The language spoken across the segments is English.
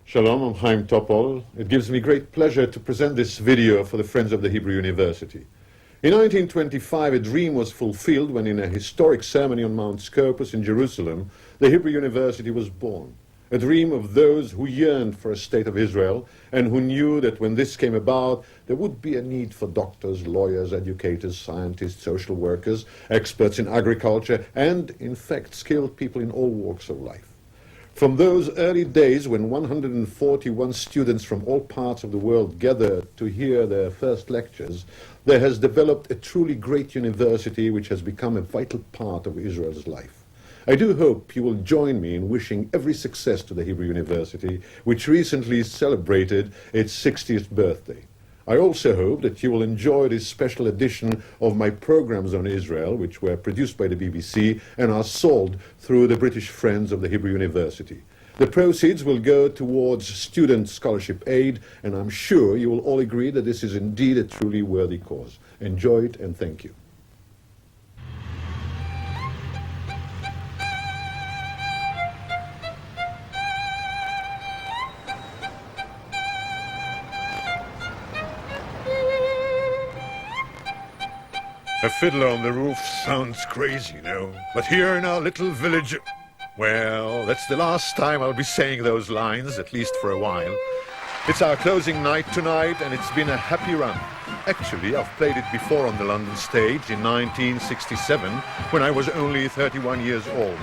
Shalom, I'm Topol. It gives me great pleasure to present this video for the Friends of the Hebrew University. In 1925, a dream was fulfilled when in a historic ceremony on Mount Scopus in Jerusalem, the Hebrew University was born. A dream of those who yearned for a state of Israel and who knew that when this came about, there would be a need for doctors, lawyers, educators, scientists, social workers, experts in agriculture, and, in fact, skilled people in all walks of life. From those early days when 141 students from all parts of the world gathered to hear their first lectures, there has developed a truly great university which has become a vital part of Israel's life. I do hope you will join me in wishing every success to the Hebrew University, which recently celebrated its 60th birthday. I also hope that you will enjoy this special edition of my programs on Israel, which were produced by the BBC and are sold through the British Friends of the Hebrew University. The proceeds will go towards student scholarship aid, and I'm sure you will all agree that this is indeed a truly worthy cause. Enjoy it, and thank you. A fiddler on the roof sounds crazy, you know, but here in our little village, well, that's the last time I'll be saying those lines, at least for a while. It's our closing night tonight, and it's been a happy run. Actually, I've played it before on the London stage in 1967, when I was only 31 years old.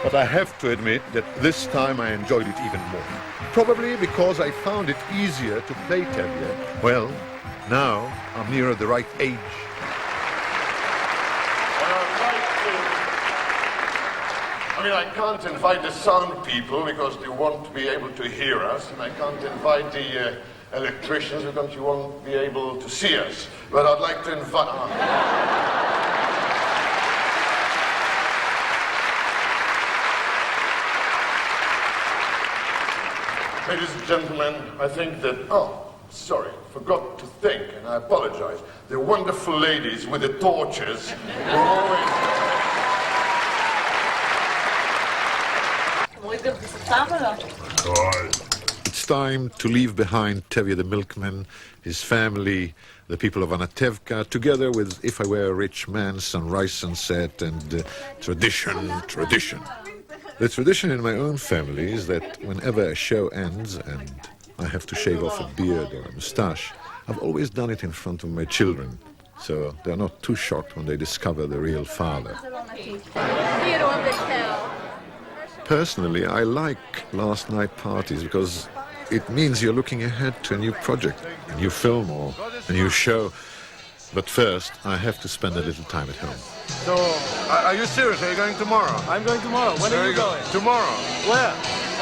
But I have to admit that this time I enjoyed it even more. Probably because I found it easier to play Tevye. Well, now I'm nearer the right age. I can't invite the sound people because they won't be able to hear us, and I can't invite the electricians because you won't be able to see us. But I'd like to invite... Ladies and gentlemen, I think that... Oh, sorry, forgot to think, and I apologize. The wonderful ladies with the torches who always... It's time to leave behind Tevye the milkman, his family, the people of Anatevka, together with If I Were a Rich Man, Sunrise, Sunset, and tradition. The tradition in my own family is that whenever a show ends and I have to shave off a beard or a moustache, I've always done it in front of my children, so they're not too shocked when they discover the real father. Personally, I like last night parties because it means you're looking ahead to a new project, a new film or a new show. But first, I have to spend a little time at home. So, are you serious? Are you going tomorrow? I'm going tomorrow. When are you going? Tomorrow. Where?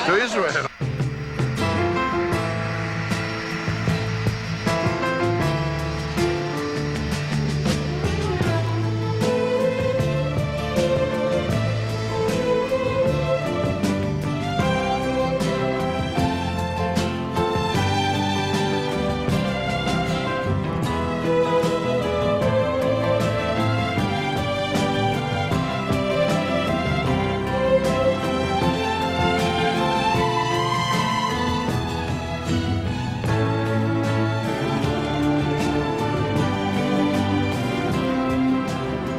To Israel.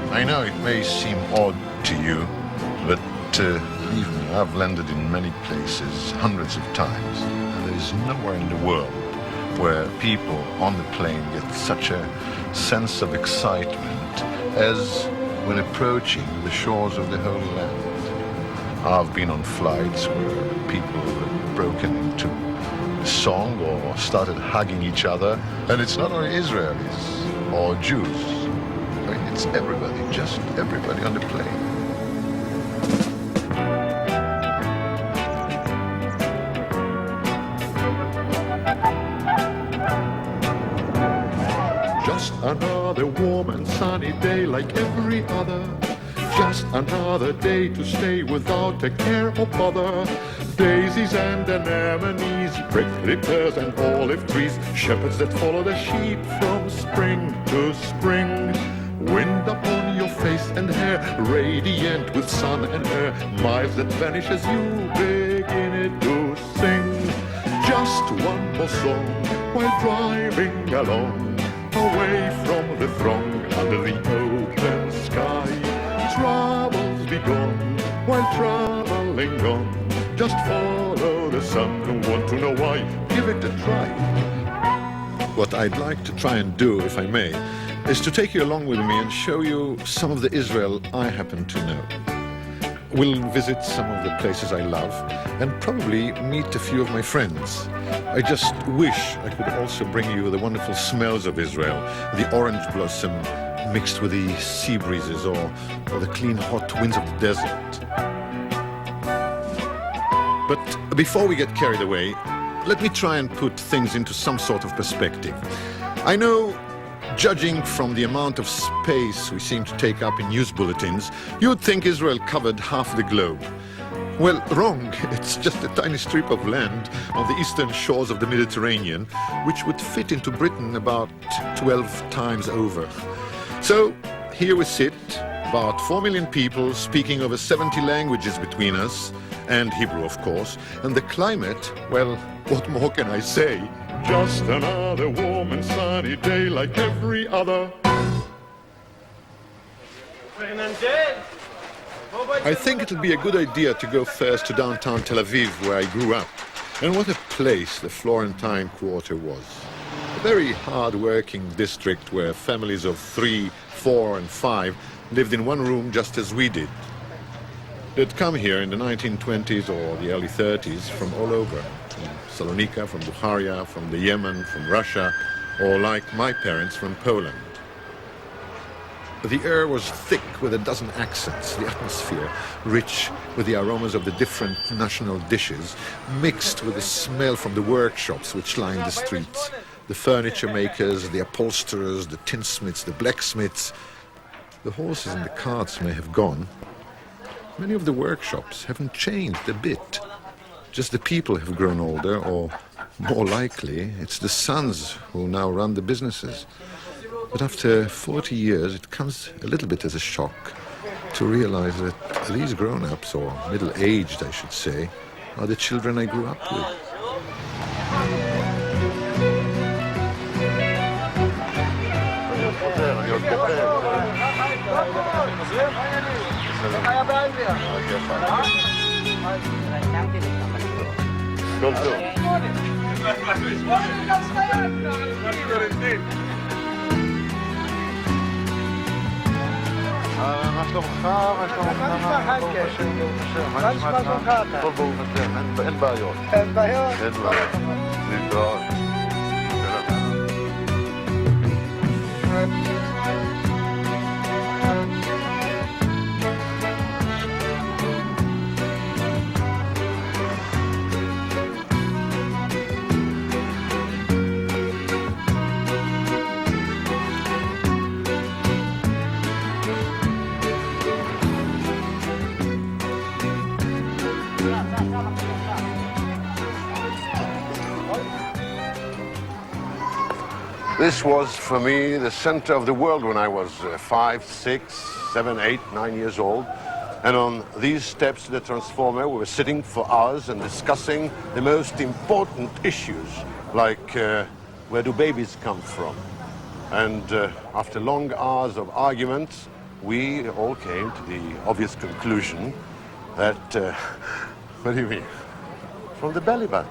I know it may seem odd to you, but believe me, I've landed in many places hundreds of times, and there is nowhere in the world where people on the plane get such a sense of excitement as when approaching the shores of the Holy Land. I've been on flights where people have broken into song or started hugging each other, and it's not only Israelis or Jews. It's everybody, just everybody on the plane. Just another warm and sunny day like every other. Just another day to stay without a care or bother. Daisies and anemones, prickly pears and olive trees, shepherds that follow the sheep from spring to spring. Wind upon your face and hair, radiant with sun and air, miles that vanish as you begin it to sing. one more song while driving along, away from the throng under the open sky. Troubles be gone while traveling on. Just follow the sun. Don't want to know why? Give it a try. What I'd like to try and do, if I may, is to take you along with me and show you some of the Israel I happen to know. We'll visit some of the places I love and probably meet a few of my friends. I just wish I could also bring you the wonderful smells of Israel, the orange blossom mixed with the sea breezes or the clean hot winds of the desert. But before we get carried away, let me try and put things into some sort of perspective. I know, judging from the amount of space we seem to take up in news bulletins, you would think Israel covered half the globe. Well, wrong. It's just a tiny strip of land on the eastern shores of the Mediterranean, which would fit into Britain about 12 times over. So, here we sit, about 4 million people speaking over 70 languages between us, and Hebrew, of course, and the climate, well, what more can I say? Just another warm and sunny day like every other. I think it'll be a good idea to go first to downtown Tel Aviv, where I grew up. And what a place the Florentine Quarter was. A very hard-working district where families of 3, 4 and 5 lived in one room just as we did. They'd come here in the 1920s or the early 30s from all over, from Salonika, from Bukharia, from the Yemen, from Russia, or like my parents, from Poland. The air was thick with a dozen accents, the atmosphere rich with the aromas of the different national dishes, mixed with the smell from the workshops which lined the streets, the furniture makers, the upholsterers, the tinsmiths, the blacksmiths. The horses and the carts may have gone. Many of the workshops haven't changed a bit. Just the people have grown older, or more likely, it's the sons who now run the businesses. But after 40 years, it comes a little bit as a shock to realize that these grown-ups, or middle-aged, I should say, are the children I grew up with. אין בעיות. אין בעיות? אין בעיות. להתראות. This was, for me, the center of the world when I was 5, 6, 7, 8, 9 years old. And on these steps of the transformer, we were sitting for hours and discussing the most important issues, like where do babies come from? And after long hours of arguments, we all came to the obvious conclusion that, what do you mean? From the belly button.